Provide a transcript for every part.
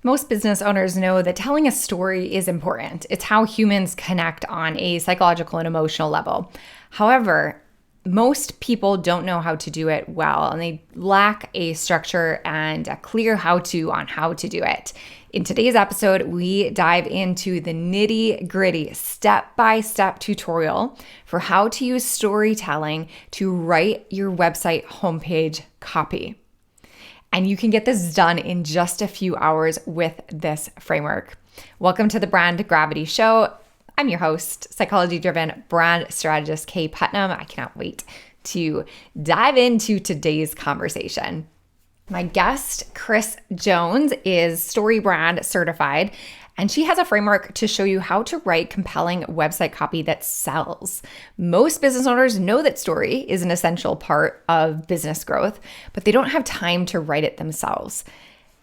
Most business owners know that telling a story is important. It's how humans connect on a psychological and emotional level. However, most people don't know how to do it well, and they lack a structure and a clear how-to on how to do it. In today's episode, we dive into the nitty-gritty, step-by-step tutorial for how to use storytelling to write your website homepage copy. And you can get this done in just a few hours with this framework. Welcome to the Brand Gravity Show. I'm your host, psychology-driven brand strategist Kaye Putnam. I cannot wait to dive into today's conversation. My guest, Kris Jones, is StoryBrand certified, and she has a framework to show you how to write compelling website copy that sells. Most business owners know that story is an essential part of business growth, but they don't have time to write it themselves.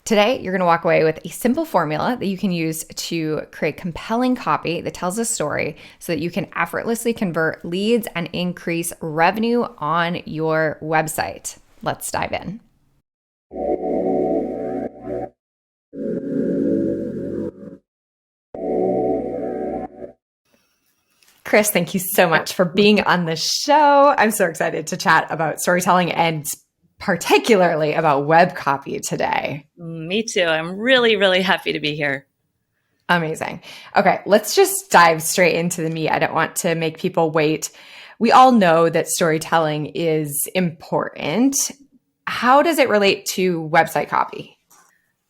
Today, you're going to walk away with a simple formula that you can use to create compelling copy that tells a story so that you can effortlessly convert leads and increase revenue on your website. Let's dive in. Kris, thank you so much for being on the show. I'm so excited to chat about storytelling and particularly about web copy today. Me too. I'm really, really happy to be here. Amazing. Okay, let's just dive straight into the meat. I don't want to make people wait. We all know that storytelling is important. How does it relate to website copy?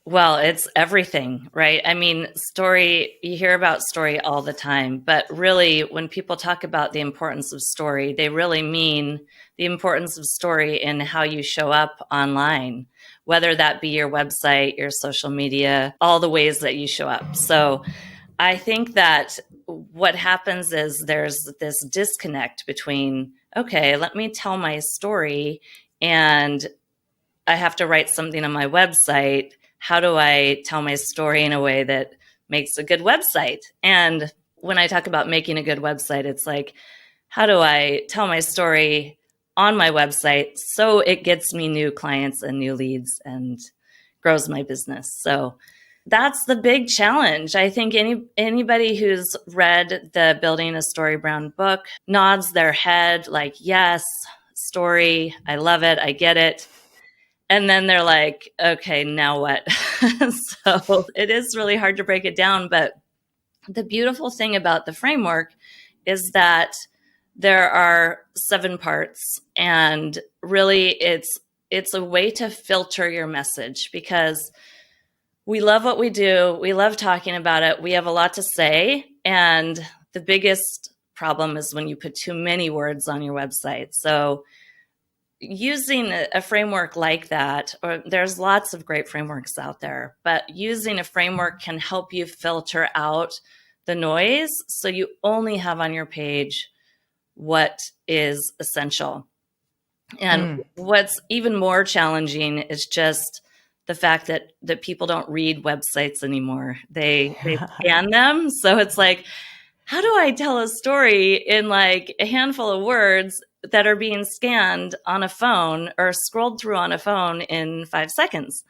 Well, it's everything, right? I mean, story, you hear about story all the time, but really when people talk about the importance of story, they really mean the importance of story in how you show up online, whether that be your website, your social media, all the ways that you show up. So I think that what happens is there's this disconnect between, okay, let me tell my story and I have to write something on my website. How do I tell my story in a way that makes a good website? And when I talk about making a good website, it's like, how do I tell my story on my website so it gets me new clients and new leads and grows my business? So that's the big challenge. I think anybody who's read the Building a StoryBrand book nods their head like, yes, story, I love it, I get it. And then they're like, okay, now what? So it is really hard to break it down. But the beautiful thing about the framework is that there are 7 parts. And really, it's a way to filter your message because we love what we do. We love talking about it. We have a lot to say. And the biggest problem is when you put too many words on your website. So using a framework like that, or there's lots of great frameworks out there, but using a framework can help you filter out the noise so you only have on your page what is essential. And what's even more challenging is just the fact that people don't read websites anymore. They scan them. So it's like, how do I tell a story in like a handful of words that are being scanned on a phone or scrolled through on a phone in 5 seconds?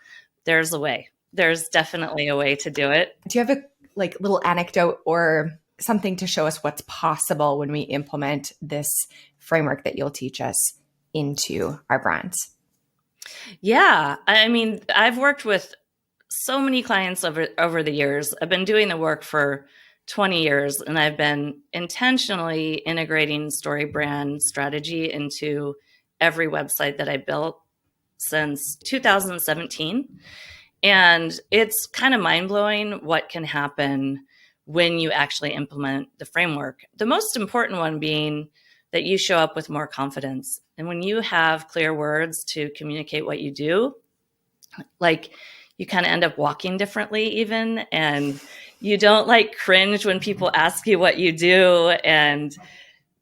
There's a way. There's definitely a way to do it. Do you have a little anecdote or something to show us what's possible when we implement this framework that you'll teach us into our brands? Yeah. I mean, I've worked with so many clients over the years. I've been doing the work for 20 years, and I've been intentionally integrating StoryBrand strategy into every website that I built since 2017. And it's kind of mind-blowing what can happen when you actually implement the framework. The most important one being that you show up with more confidence. And when you have clear words to communicate what you do, like you kind of end up walking differently even, and you don't like cringe when people ask you what you do, and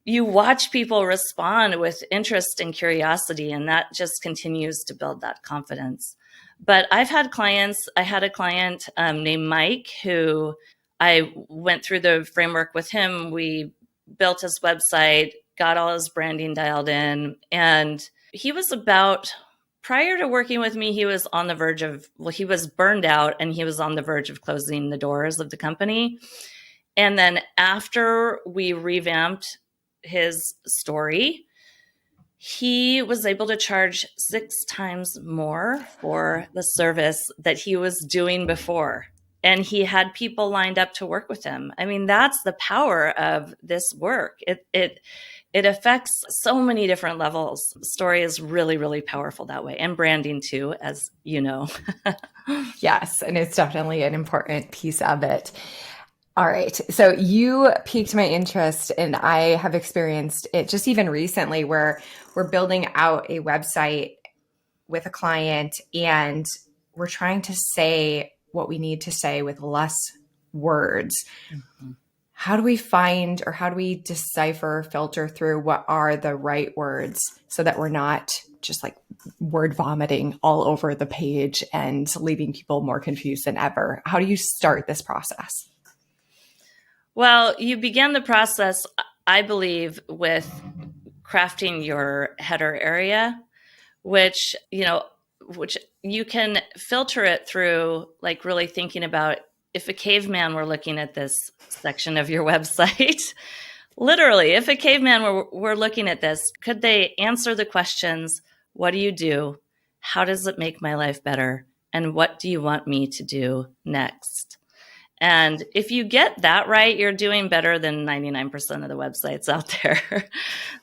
you watch people respond with interest and curiosity, and that just continues to build that confidence. But I had a client named Mike who I went through the framework with him. We built his website, got all his branding dialed in, and he was about prior to working with me, he was on the verge of, well, he was burned out and he was on the verge of closing the doors of the company. And then after we revamped his story, he was able to charge 6 times more for the service that he was doing before. And he had people lined up to work with him. I mean, that's the power of this work. It affects so many different levels. Story is really, really powerful that way. And branding too, as you know. Yes, and it's definitely an important piece of it. All right. So you piqued my interest, and I have experienced it just even recently where we're building out a website with a client and we're trying to say what we need to say with less words. Mm-hmm. How do we find, or how do we decipher, filter through what are the right words so that we're not just like word vomiting all over the page and leaving people more confused than ever? How do you start this process? Well, you begin the process, I believe, with crafting your header area, which you can filter it through, like really thinking about if a caveman were looking at this section of your website, literally, if a caveman were looking at this, could they answer the questions, what do you do? How does it make my life better? And what do you want me to do next? And if you get that right, you're doing better than 99% of the websites out there.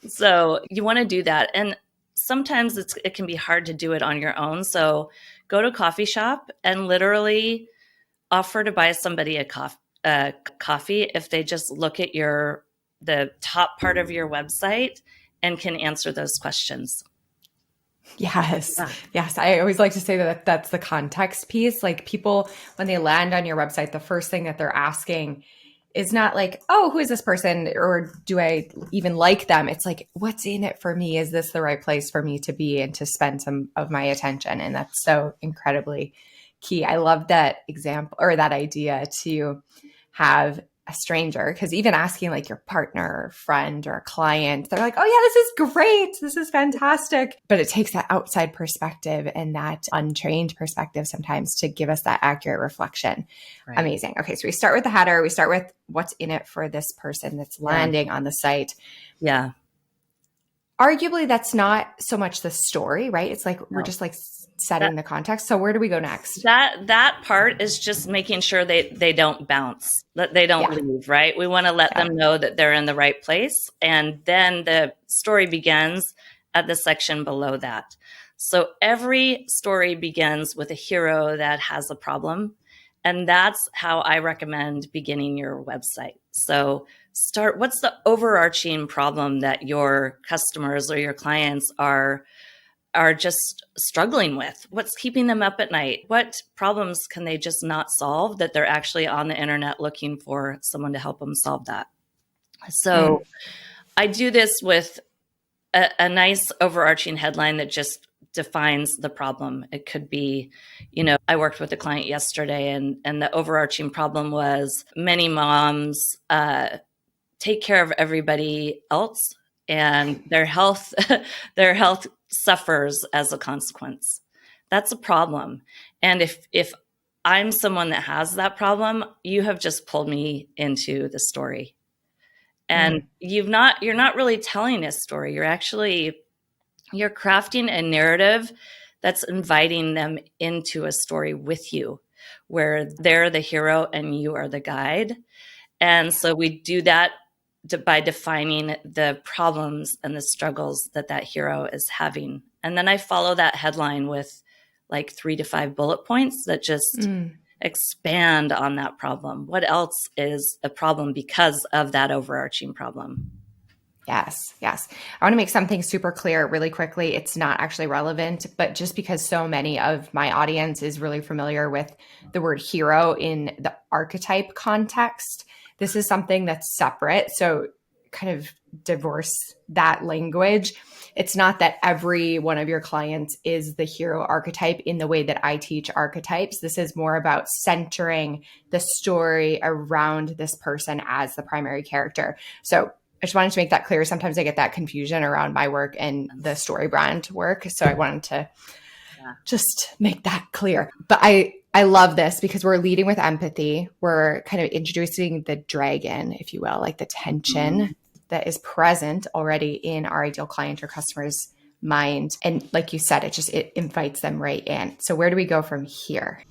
So you want to do that. And sometimes it can be hard to do it on your own. So go to a coffee shop and literally offer to buy somebody a coffee if they just look at the top part of your website and can answer those questions. Yes. Yeah. Yes. I always like to say that that's the context piece. Like people, when they land on your website, the first thing that they're asking is not like, oh, who is this person? Or do I even like them? It's like, what's in it for me? Is this the right place for me to be and to spend some of my attention? And that's so incredibly key. I love that example, or that idea to have a stranger, because even asking like your partner or friend or a client, they're like, oh yeah, this is great. This is fantastic. But it takes that outside perspective and that untrained perspective sometimes to give us that accurate reflection. Right. Amazing. Okay. So we start with the header. We start with what's in it for this person that's landing on the site. Yeah. Arguably, that's not so much the story, right? It's like, we're just like setting the context. So where do we go next? That part is just making sure they don't bounce, that they don't leave, right? We want to let them know that they're in the right place. And then the story begins at the section below that. So every story begins with a hero that has a problem. And that's how I recommend beginning your website. So what's the overarching problem that your customers or your clients are just struggling with? What's keeping them up at night? What problems can they just not solve that they're actually on the internet looking for someone to help them solve that? So I do this with a nice overarching headline that just defines the problem. It could be, I worked with a client yesterday and the overarching problem was many moms take care of everybody else and their health suffers as a consequence. That's a problem. And if I'm someone that has that problem, you have just pulled me into the story. And you're not really telling a story. You're crafting a narrative that's inviting them into a story with you, where they're the hero and you are the guide. And so we do that by defining the problems and the struggles that hero is having. And then I follow that headline with like 3 to 5 bullet points that just expand on that problem. What else is a problem because of that overarching problem? Yes. Yes. I want to make something super clear really quickly. It's not actually relevant, but just because so many of my audience is really familiar with the word hero in the archetype context, this is something that's separate. So kind of divorce that language. It's not that every one of your clients is the hero archetype in the way that I teach archetypes. This is more about centering the story around this person as the primary character. So I just wanted to make that clear. Sometimes I get that confusion around my work and the StoryBrand work. So I wanted to just make that clear. But I love this because we're leading with empathy. We're kind of introducing the dragon, if you will, like the tension that is present already in our ideal client or customer's mind. And like you said, it invites them right in. So where do we go from here?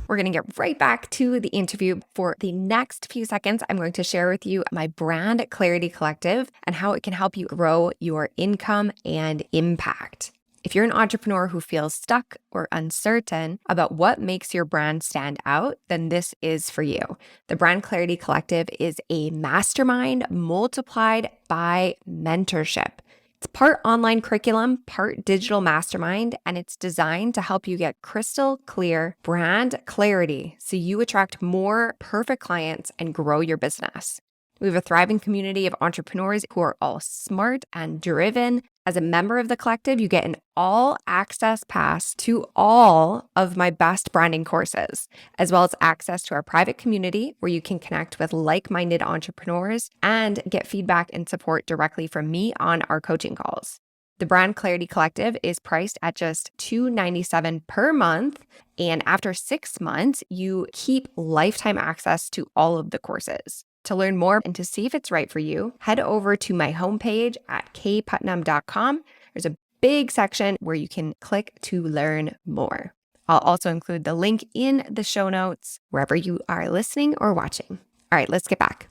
We're going to get right back to the interview. For the next few seconds, I'm going to share with you my Brand Clarity Collective and how it can help you grow your income and impact. If you're an entrepreneur who feels stuck or uncertain about what makes your brand stand out, then this is for you. The Brand Clarity Collective is a mastermind multiplied by mentorship. It's part online curriculum, part digital mastermind, and it's designed to help you get crystal clear brand clarity so you attract more perfect clients and grow your business. We have a thriving community of entrepreneurs who are all smart and driven. As a member of the collective, you get an all-access pass to all of my best branding courses, as well as access to our private community where you can connect with like-minded entrepreneurs and get feedback and support directly from me on our coaching calls. The Brand Clarity Collective is priced at just $297 per month, and after 6 months, you keep lifetime access to all of the courses. To learn more and to see if it's right for you, head over to my homepage at kayeputnam.com. There's a big section where you can click to learn more. I'll also include the link in the show notes wherever you are listening or watching. All right, let's get back.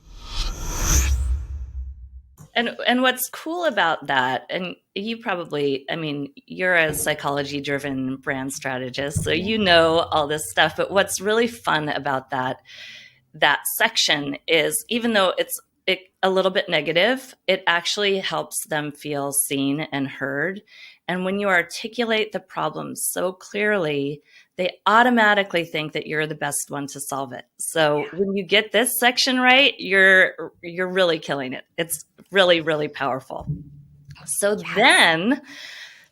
And what's cool about that, and you probably, you're a psychology-driven brand strategist, so you know all this stuff, but what's really fun about that section is, even though it's a little bit negative, it actually helps them feel seen and heard. And when you articulate the problem so clearly, they automatically think that you're the best one to solve it. So when you get this section right, you're really killing it. It's really, really powerful. So then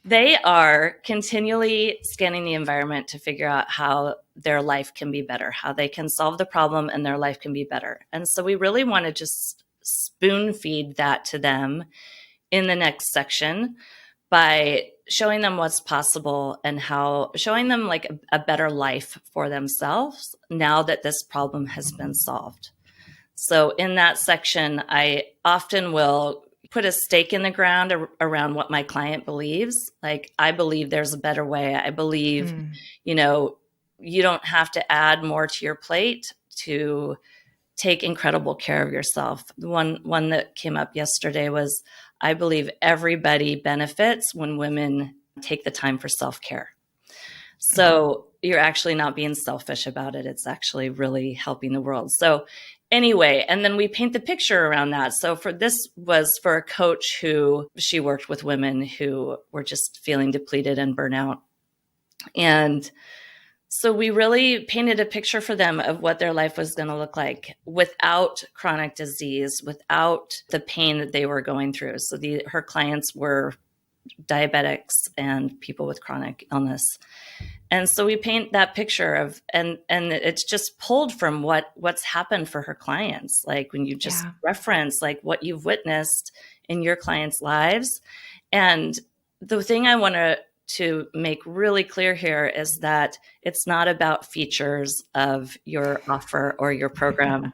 they are continually scanning the environment to figure out how their life can be better, how they can solve the problem and their life can be better. And so we really want to just spoon feed that to them in the next section by showing them what's possible and how showing them like a better life for themselves now that this problem has been solved. So in that section, I often will put a stake in the ground around what my client believes. Like, I believe there's a better way. I believe, you don't have to add more to your plate to take incredible care of yourself. The one that came up yesterday was, I believe everybody benefits when women take the time for self-care. So you're actually not being selfish about it. It's actually really helping the world. So anyway, and then we paint the picture around that. So this was for a coach who she worked with women who were just feeling depleted and burnout. And so we really painted a picture for them of what their life was going to look like without chronic disease, without the pain that they were going through. So her clients were diabetics and people with chronic illness. And so we paint that picture of, and it's just pulled from what's happened for her clients. Like when you just reference like what you've witnessed in your clients' lives. And the thing I want to make really clear here is that it's not about features of your offer or your program.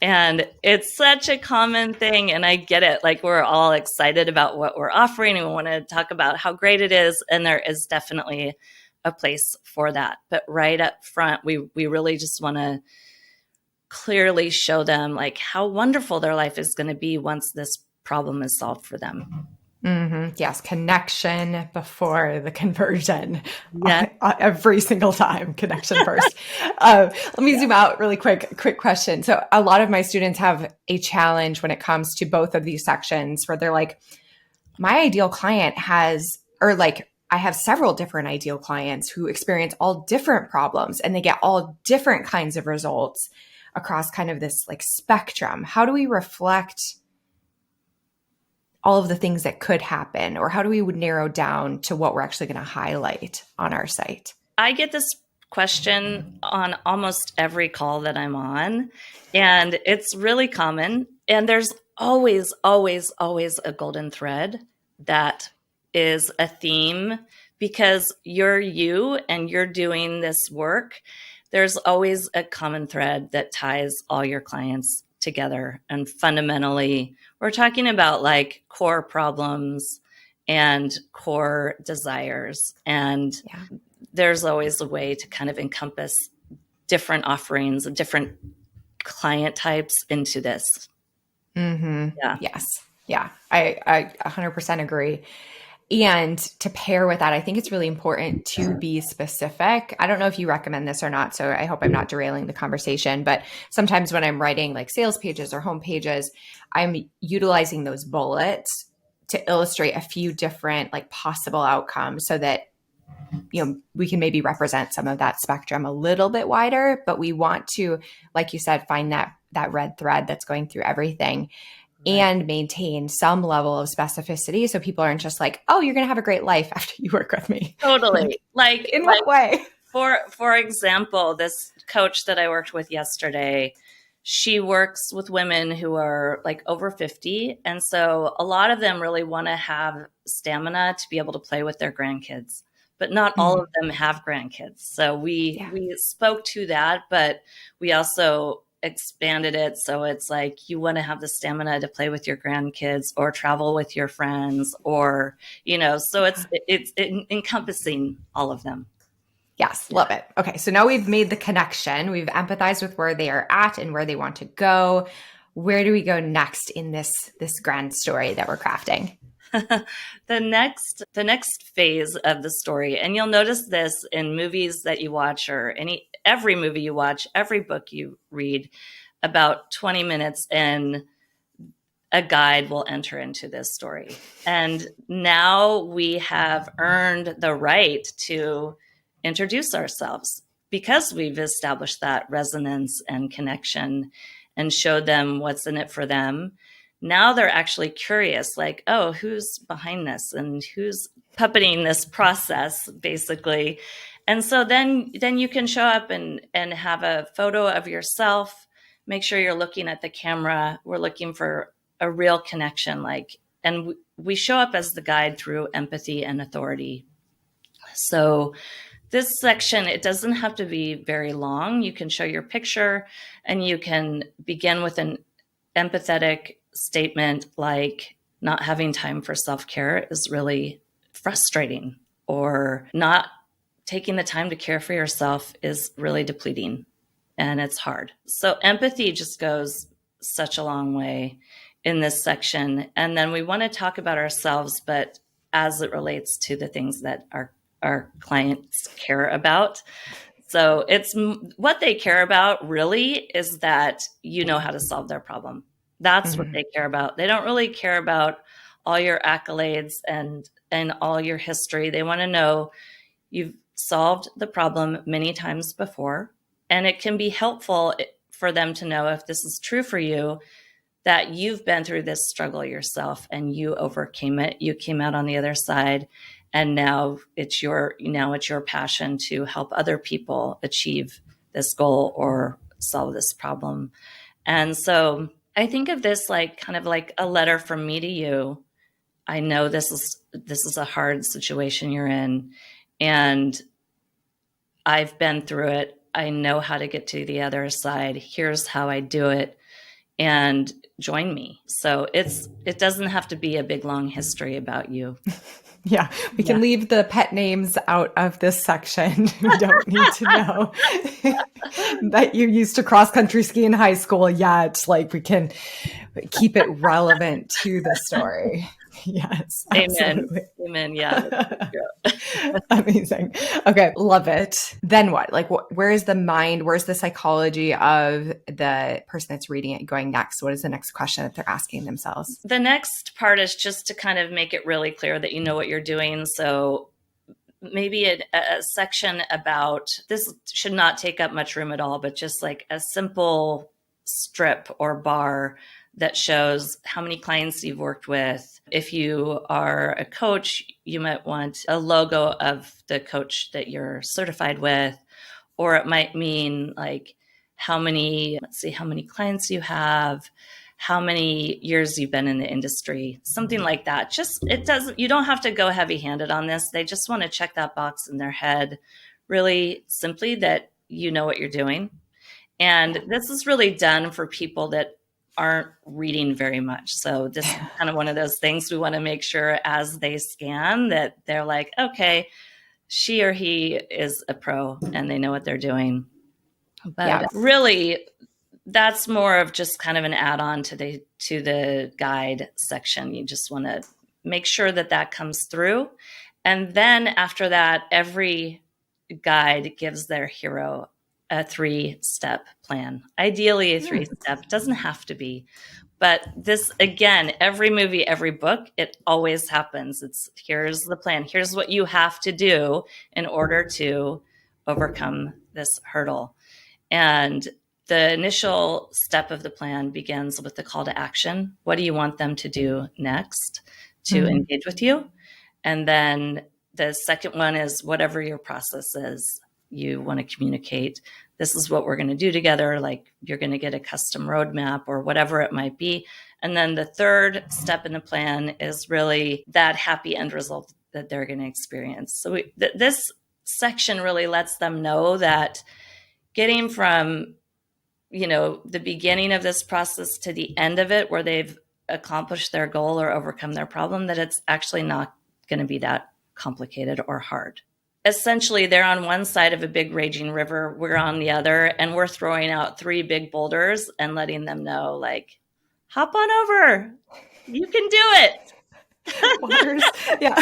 And it's such a common thing. And I get it. Like, we're all excited about what we're offering and we want to talk about how great it is. And there is definitely a place for that. But right up front, we really just want to clearly show them like how wonderful their life is going to be once this problem is solved for them. Mm-hmm. Yes. Connection before the conversion. Yeah. Every single time, connection first. Let me zoom out really quick question. So a lot of my students have a challenge when it comes to both of these sections where they're like, my ideal client I have several different ideal clients who experience all different problems and they get all different kinds of results across kind of this like spectrum. How do we reflect all of the things that could happen, or how do we narrow down to what we're actually going to highlight on our site? I get this question on almost every call that I'm on, and it's really common. And there's always, always, always a golden thread that is a theme because you're you and you're doing this work, there's always a common thread that ties all your clients together. And fundamentally, we're talking about like core problems and core desires. And there's always a way to kind of encompass different offerings of different client types into this. Mm-hmm. Yeah. Yes. Yeah. I 100% agree. And to pair with that, I think it's really important to be specific. I don't know if you recommend this or not, so I hope I'm not derailing the conversation, but sometimes when I'm writing like sales pages or home pages, I'm utilizing those bullets to illustrate a few different like possible outcomes so that we can maybe represent some of that spectrum a little bit wider, but we want to, like you said, find that red thread that's going through everything. Right. And maintain some level of specificity so people aren't just like, oh, you're going to have a great life after you work with me. Totally. Like in what way? For example, this coach that I worked with yesterday, she works with women who are like over 50. And so a lot of them really want to have stamina to be able to play with their grandkids, but not all of them have grandkids. So we spoke to that, but we also expanded it. So it's like, you want to have the stamina to play with your grandkids or travel with your friends or, so it's encompassing all of them. Yes. Love it. Okay. So now we've made the connection. We've empathized with where they are at and where they want to go. Where do we go next in this grand story that we're crafting? The next phase of the story, and you'll notice this in movies that you watch or every movie you watch, every book you read, about 20 minutes in, a guide will enter into this story. And now we have earned the right to introduce ourselves because we've established that resonance and connection and showed them what's in it for them. Now they're actually curious, like, oh, who's behind this and who's puppeting this process, basically. And so then you can show up and have a photo of yourself. Make sure you're looking at the camera. We're looking for a real connection, and we show up as the guide through empathy and authority. So this section, it doesn't have to be very long. You can show your picture and you can begin with an empathetic statement like, not having time for self-care is really frustrating, or not taking the time to care for yourself is really depleting and it's hard. So empathy just goes such a long way in this section. And then we want to talk about ourselves, but as it relates to the things that our clients care about. So it's what they care about really is that you know how to solve their problem. That's what they care about. They don't really care about all your accolades and all your history. They want to know you've solved the problem many times before, and it can be helpful for them to know, if this is true for you, that you've been through this struggle yourself and you overcame it. You came out on the other side, and now it's your passion to help other people achieve this goal or solve this problem. And so I think of this like kind of like a letter from me to you. I know this is a hard situation you're in, and I've been through it. I know how to get to the other side. Here's how I do it, and join me. So it doesn't have to be a big, long history about you. Yeah, we can leave the pet names out of this section. We don't need to know that you used to cross-country ski in high school yet. Like, we can keep it relevant to the story. Yes. Absolutely. Amen. Yeah. Amazing. Okay. Love it. Then what? Like, where's the mind? Where's the psychology of the person that's reading it going next? What is the next question that they're asking themselves? The next part is just to kind of make it really clear that you know what you're doing. So maybe a section about this should not take up much room at all, but just like a simple strip or bar that shows how many clients you've worked with. If you are a coach, you might want a logo of the coach that you're certified with, or it might mean like how many clients you have, how many years you've been in the industry, something like that. Just, it doesn't, you don't have to go heavy handed on this. They just want to check that box in their head really simply that you know what you're doing. And this is really done for people that aren't reading very much. So this is kind of one of those things we want to make sure as they scan that they're like, okay, she or he is a pro and they know what they're doing. But really, that's more of just kind of an add-on to the guide section. You just want to make sure that that comes through. And then after that, every guide gives their hero a 3-step plan. Ideally, a 3-step. Doesn't have to be. But this, again, every movie, every book, it always happens. It's here's the plan. Here's what you have to do in order to overcome this hurdle. And the initial step of the plan begins with the call to action. What do you want them to do next to engage with you? And then the second one is whatever your process is, you want to communicate, this is what we're going to do together. Like you're going to get a custom roadmap or whatever it might be. And then the third step in the plan is really that happy end result that they're going to experience. So this section really lets them know that getting from, the beginning of this process to the end of it, where they've accomplished their goal or overcome their problem, that it's actually not going to be that complicated or hard. Essentially, they're on one side of a big raging river, we're on the other, and we're throwing out 3 big boulders and letting them know, like, hop on over. You can do it. Water's, yeah.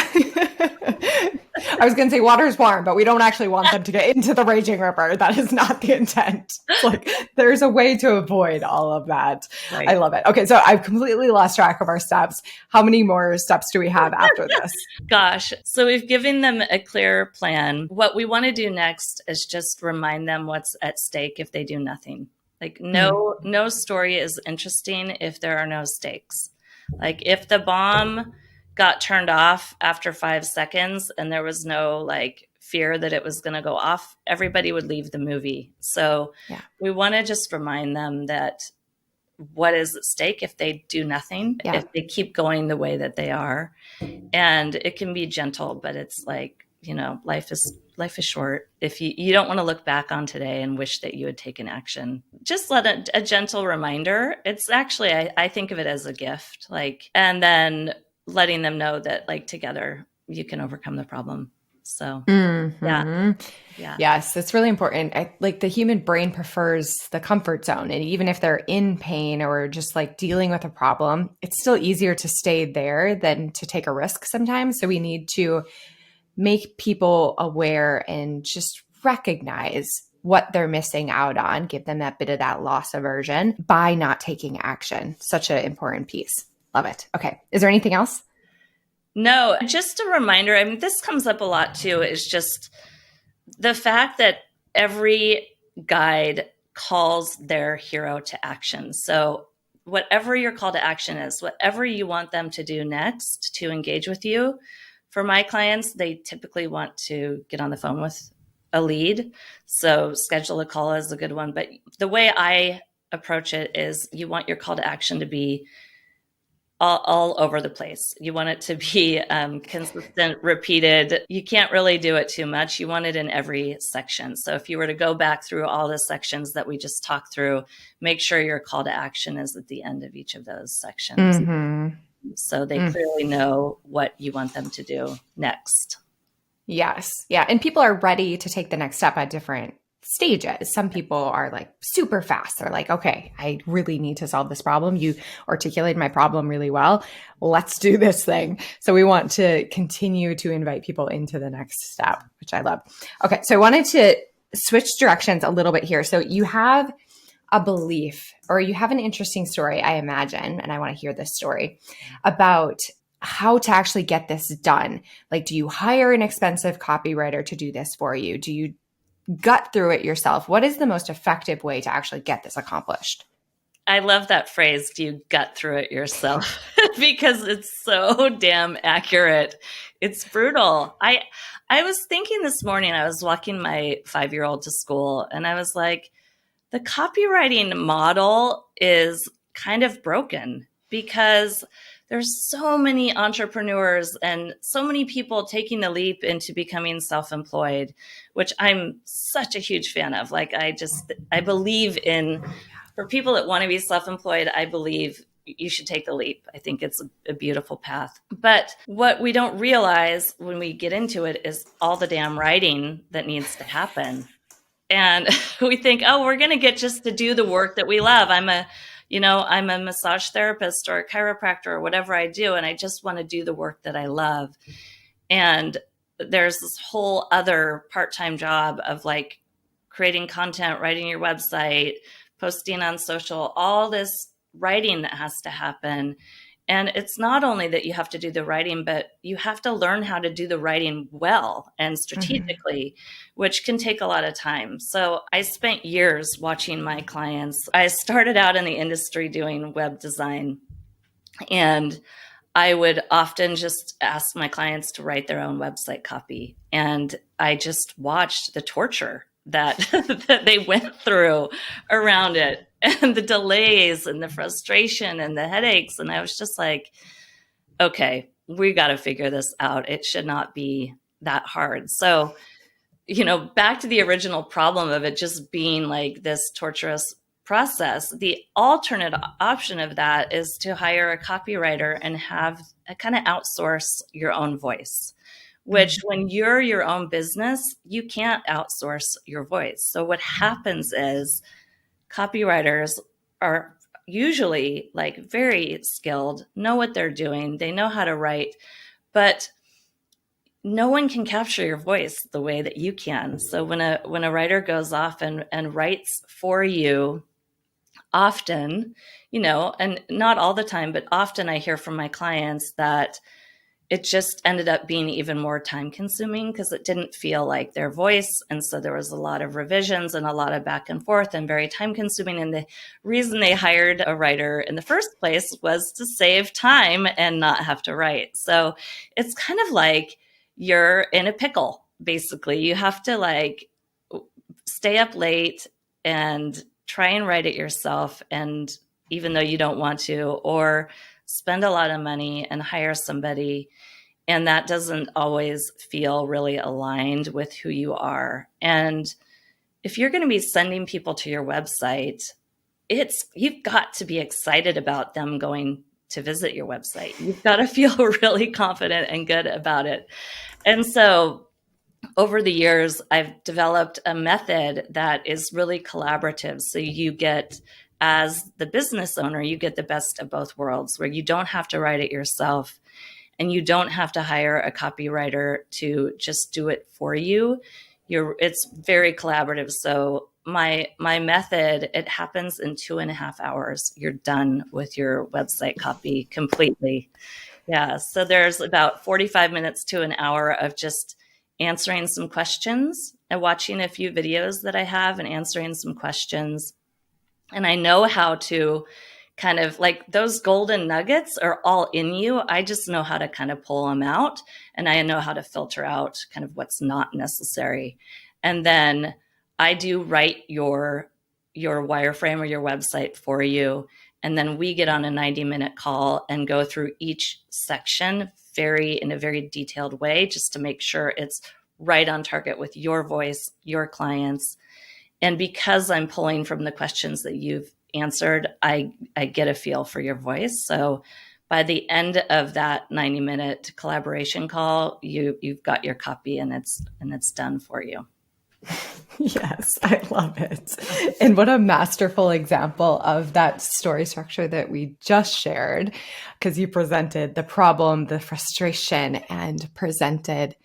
I was going to say water's warm, but we don't actually want them to get into the raging river. That is not the intent. It's like there's a way to avoid all of that. Right. I love it. Okay, so I've completely lost track of our steps. How many more steps do we have after this? Gosh, so we've given them a clear plan. What we want to do next is just remind them what's at stake if they do nothing. Like no story is interesting if there are no stakes. Like if the bomb got turned off after 5 seconds and there was no like fear that it was going to go off, everybody would leave the movie. So we want to just remind them that what is at stake if they do nothing, if they keep going the way that they are. And it can be gentle, but it's like, life is short. If you don't want to look back on today and wish that you had taken action, just let a gentle reminder. It's actually, I think of it as a gift, and then letting them know that together you can overcome the problem. So yes, it's really important. The human brain prefers the comfort zone. And even if they're in pain or just dealing with a problem, it's still easier to stay there than to take a risk sometimes. So we need to make people aware and just recognize what they're missing out on, give them that bit of that loss aversion by not taking action. Such an important piece. Love it. Okay. Is there anything else? No, just a reminder. I mean, this comes up a lot too, is just the fact that every guide calls their hero to action. So whatever your call to action is, whatever you want them to do next to engage with you, for my clients, they typically want to get on the phone with a lead. So schedule a call is a good one. But the way I approach it is you want your call to action to be all over the place. You want it to be consistent, repeated. You can't really do it too much. You want it in every section. So if you were to go back through all the sections that we just talked through, make sure your call to action is at the end of each of those sections. So they clearly know what you want them to do next. Yes. Yeah. And people are ready to take the next step at different stages. Some people are super fast. They're like, okay, I really need to solve this problem. You articulated my problem really well. Let's do this thing. So we want to continue to invite people into the next step, which I love. Okay. So I wanted to switch directions a little bit here. So you have a belief or you have an interesting story, I imagine, and I want to hear this story about how to actually get this done. Do you hire an expensive copywriter to do this for you? Do you gut through it yourself? What is the most effective way to actually get this accomplished? I love that phrase, do you gut through it yourself? Because it's so damn accurate. It's brutal. I was thinking this morning, I was walking my 5-year-old to school and I was like, the copywriting model is kind of broken because there's so many entrepreneurs and so many people taking the leap into becoming self-employed, which I'm such a huge fan of. Like, I believe in, for people that want to be self-employed, I believe you should take the leap. I think it's a beautiful path. But what we don't realize when we get into it is all the damn writing that needs to happen. And we think, oh, we're going to get just to do the work that we love. I'm a massage therapist or a chiropractor or whatever I do, and I just want to do the work that I love. And there's this whole other part-time job of like creating content, writing your website, posting on social, all this writing that has to happen. And it's not only that you have to do the writing, but you have to learn how to do the writing well and strategically, which can take a lot of time. So I spent years watching my clients. I started out in the industry doing web design, and I would often just ask my clients to write their own website copy. And I just watched the torture that, that they went through around it, and the delays and the frustration and the headaches. And I was just like, okay, we got to figure this out. It should not be that hard. So, back to the original problem of it just being like this torturous process, the alternate option of that is to hire a copywriter and have a kind of outsource your own voice, which when you're your own business, you can't outsource your voice. So what happens is copywriters are usually like very skilled, know what they're doing, they know how to write, but no one can capture your voice the way that you can. So when a writer goes off and writes for you, often, and not all the time, but often I hear from my clients that it just ended up being even more time consuming because it didn't feel like their voice. And so there was a lot of revisions and a lot of back and forth and very time consuming. And the reason they hired a writer in the first place was to save time and not have to write. So it's kind of like you're in a pickle, basically. You have to like stay up late and try and write it yourself. And even though you don't want to, or spend a lot of money and hire somebody, and that doesn't always feel really aligned with who you are. And if you're going to be sending people to your website, you've got to be excited about them going to visit your website. You've got to feel really confident and good about it. And so over the years, I've developed a method that is really collaborative. So you get, as the business owner, you get the best of both worlds, where you don't have to write it yourself and you don't have to hire a copywriter to just do it for you. It's very collaborative. So my method, it happens in 2.5 hours. You're done with your website copy completely. Yeah. So there's about 45 minutes to an hour of just answering some questions and watching a few videos that I have and answering some questions. And I know how to kind of, like, those golden nuggets are all in you. I just know how to kind of pull them out, and I know how to filter out kind of what's not necessary. And then I do write your wireframe or your website for you. And then we get on a 90-minute call and go through each section in a very detailed way, just to make sure it's right on target with your voice, your clients. And because I'm pulling from the questions that you've answered, I get a feel for your voice. So by the end of that 90-minute collaboration call, you've got your copy and it's done for you. Yes, I love it. And what a masterful example of that story structure that we just shared, because you presented the problem, the frustration, and presented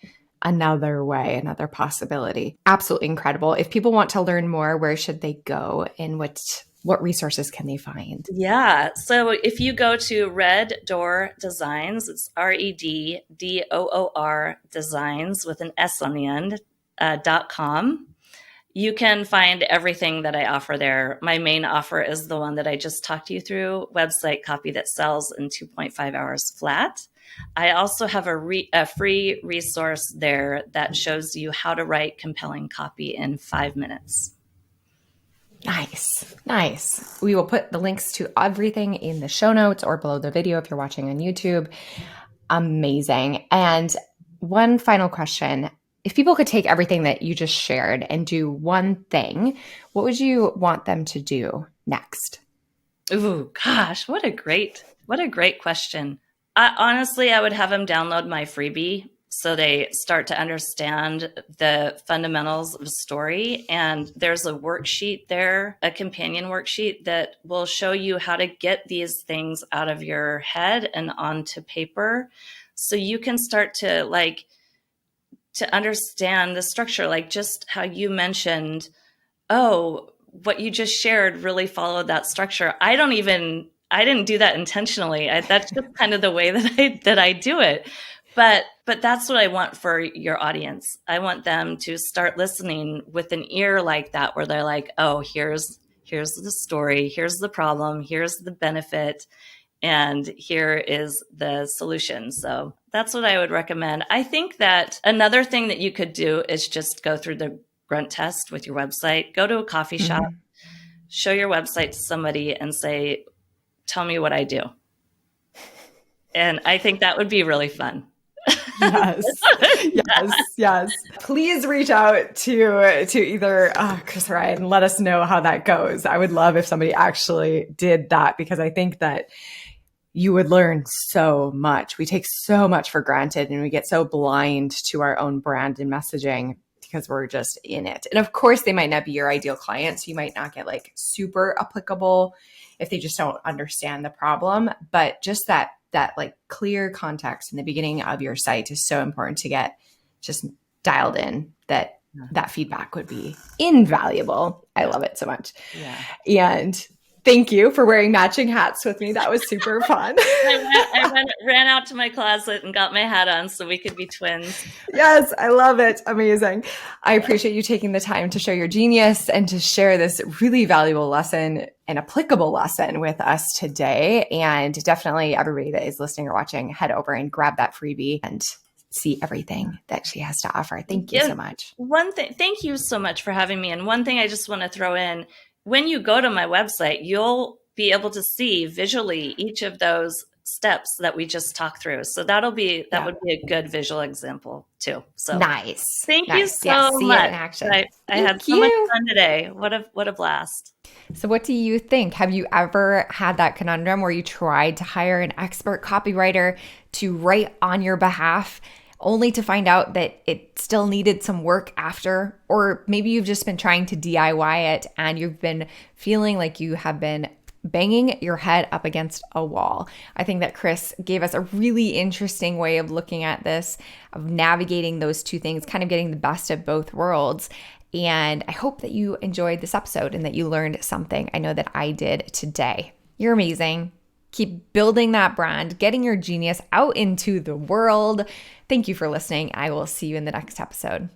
another way, another possibility. Absolutely incredible. If people want to learn more, where should they go, and what resources can they find? Yeah. So if you go to Red Door Designs, it's REDDOOR Designs with an S on the end, .com. You can find everything that I offer there. My main offer is the one that I just talked you through, website copy that sells in 2.5 hours flat. I also have a free resource there that shows you how to write compelling copy in 5 minutes. Nice. Nice. We will put the links to everything in the show notes or below the video if you're watching on YouTube. Amazing. And one final question. If people could take everything that you just shared and do one thing, what would you want them to do next? Ooh, gosh, what a great question. Honestly, I would have them download my freebie so they start to understand the fundamentals of story. And there's a worksheet there, a companion worksheet that will show you how to get these things out of your head and onto paper. So you can start to understand the structure, like just how you mentioned, oh, what you just shared really followed that structure. I didn't do that intentionally. That's just kind of the way that I do it. But that's what I want for your audience. I want them to start listening with an ear like that, where they're like, oh, here's the story, here's the problem, here's the benefit, and here is the solution. So that's what I would recommend. I think that another thing that you could do is just go through the grunt test with your website. Go to a coffee shop, show your website to somebody and say, tell me what I do. And I think that would be really fun. Yes. Yes. Please reach out to either Kris or Ryan and let us know how that goes. I would love if somebody actually did that, because I think that you would learn so much. We take so much for granted and we get so blind to our own brand and messaging because we're just in it. And of course, they might not be your ideal clients. You might not get like super applicable if they just don't understand the problem. But just that like clear context in the beginning of your site is so important to get just dialed in, that feedback would be invaluable. I love it so much. Yeah. And thank you for wearing matching hats with me. That was super fun. I ran out to my closet and got my hat on so we could be twins. Yes, I love it. Amazing. I appreciate you taking the time to share your genius and to share this really valuable lesson, an applicable lesson with us today. And definitely everybody that is listening or watching, head over and grab that freebie and see everything that she has to offer. Thank you so much. Thank you so much for having me. And one thing I just want to throw in, when you go to my website, you'll be able to see visually each of those steps that we just talked through. So that would be a good visual example too. So nice. Thank you so much. I had so much fun today. What a blast. So what do you think? Have you ever had that conundrum where you tried to hire an expert copywriter to write on your behalf, only to find out that it still needed some work after? Or maybe you've just been trying to DIY it and you've been feeling like you have been banging your head up against a wall. I think that Kris gave us a really interesting way of looking at this, of navigating those two things, kind of getting the best of both worlds. And I hope that you enjoyed this episode and that you learned something. I know that I did today. You're amazing. Keep building that brand, getting your genius out into the world. Thank you for listening. I will see you in the next episode.